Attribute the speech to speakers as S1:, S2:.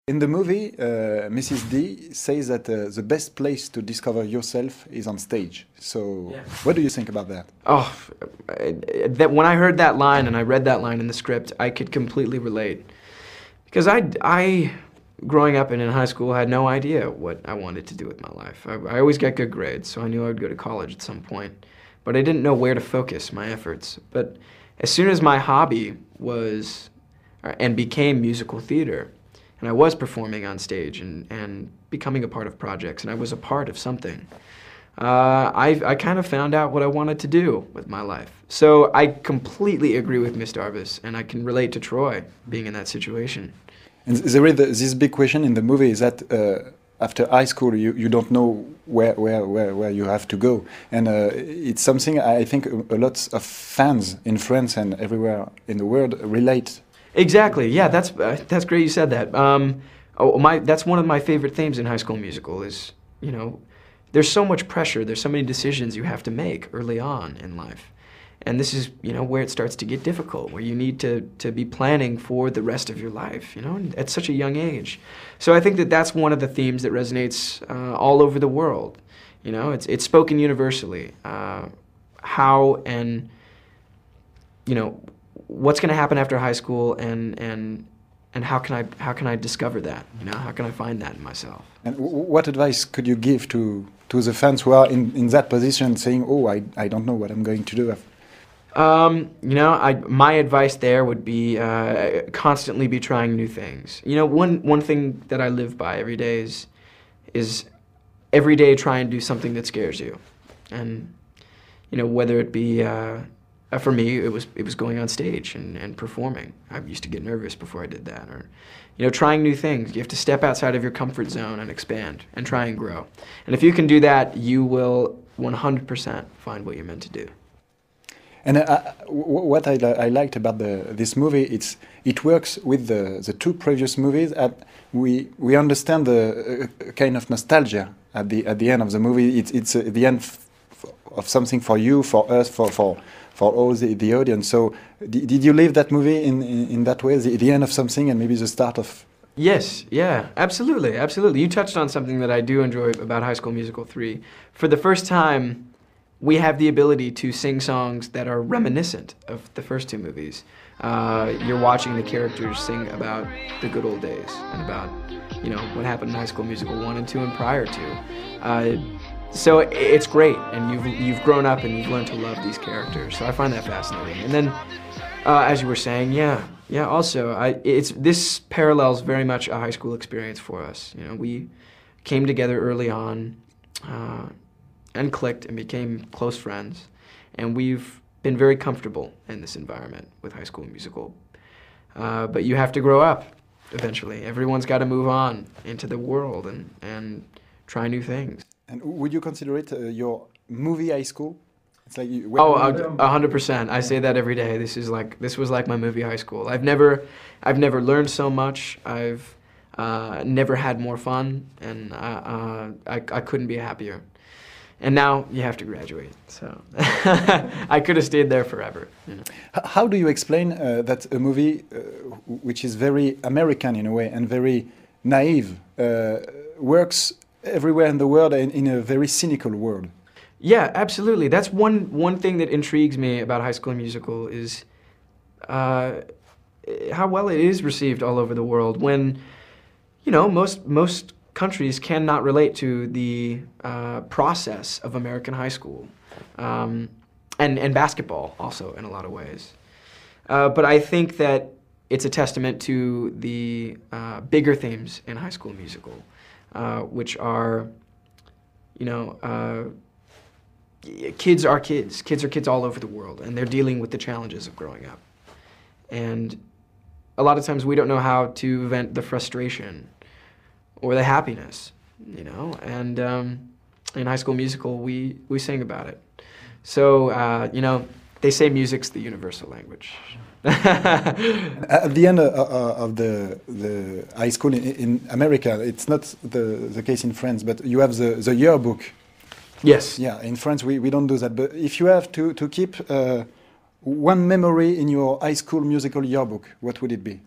S1: In the movie, Mrs. D says that the best place to discover yourself is on stage. So,
S2: Yeah.
S1: what do you think about that?
S2: Oh, that when I heard that line and I read that line in the script, I could completely relate. Because I growing up and in high school, had no idea what I wanted to do with my life. I always got good grades, so I knew I would go to college at some point. But I didn't know where to focus my efforts. But as soon as my hobby was and became musical theater, and I was performing on stage and becoming a part of projects, and I was a part of something, I kind of found out what I wanted to do with my life. So I completely agree with Miss Darvis, and I can relate to Troy being in that situation.
S1: And there is this big question in the movie is that after high school you don't know where you have to go, and it's something I think a lot of fans in France and everywhere in the world relate.
S2: Exactly. Yeah, that's great you said that. That's one of my favorite themes in High School Musical is, you know, there's so much pressure, there's so many decisions you have to make early on in life. And this is, you know, where it starts to get difficult, where you need to be planning for the rest of your life, you know, at such a young age. So I think that that's one of the themes that resonates all over the world. You know, it's spoken universally. How and, you know, what's going to happen after high school, and how can I discover that? You know, how can I find that in myself?
S1: And what advice could you give to the fans who are in that position, saying, "Oh, I don't know what I'm going to do"?
S2: You know, my advice there would be constantly be trying new things. You know, one thing that I live by every day is every day try and do something that scares you, and you know, whether it be for me, it was going on stage and performing. I used to get nervous before I did that. Or, you know, trying new things. You have to step outside of your comfort zone and expand and try and grow. And if you can do that, you will 100% find what you're meant to do.
S1: And what I liked about this movie, it works with the two previous movies. We understand the kind of nostalgia at the end of the movie. It's the end of something for you, for us, for all the audience. So did you leave that movie in that way, the end of something and maybe the start of...
S2: Yes, yeah, absolutely, absolutely. You touched on something that I do enjoy about High School Musical 3. For the first time, we have the ability to sing songs that are reminiscent of the first two movies. You're watching the characters sing about the good old days and about, you know, what happened in High School Musical 1 and 2 and prior to. So it's great, and you've grown up and you've learned to love these characters. So I find that fascinating. And then, as you were saying, yeah. Also, this parallels very much a high school experience for us. You know, we came together early on, and clicked and became close friends, and we've been very comfortable in this environment with High School Musical. But you have to grow up eventually. Everyone's got to move on into the world and try new things.
S1: And would you consider it your movie high school? It's like
S2: 100%. I say that every day. This was like my movie high school. I've never learned so much. I've never had more fun, and I couldn't be happier. And now you have to graduate, so I could have stayed there forever. You know.
S1: How do you explain that a movie which is very American in a way and very naive works everywhere in the world and in a very cynical world?
S2: Yeah, absolutely. That's one thing that intrigues me about High School Musical is how well it is received all over the world. When, you know, most countries cannot relate to the process of American high school, and basketball also in a lot of ways. But I think that it's a testament to the bigger themes in High School Musical, which are, you know, kids are kids. Kids are kids all over the world, and they're dealing with the challenges of growing up. And a lot of times we don't know how to vent the frustration or the happiness, you know, and in High School Musical, we sing about it. So, you know, they say music's the universal language.
S1: At the end of the high school in America, it's not the case in France, but you have the yearbook.
S2: Yes.
S1: Yeah, in France we don't do that, but if you have to keep one memory in your High School Musical yearbook, what would it be?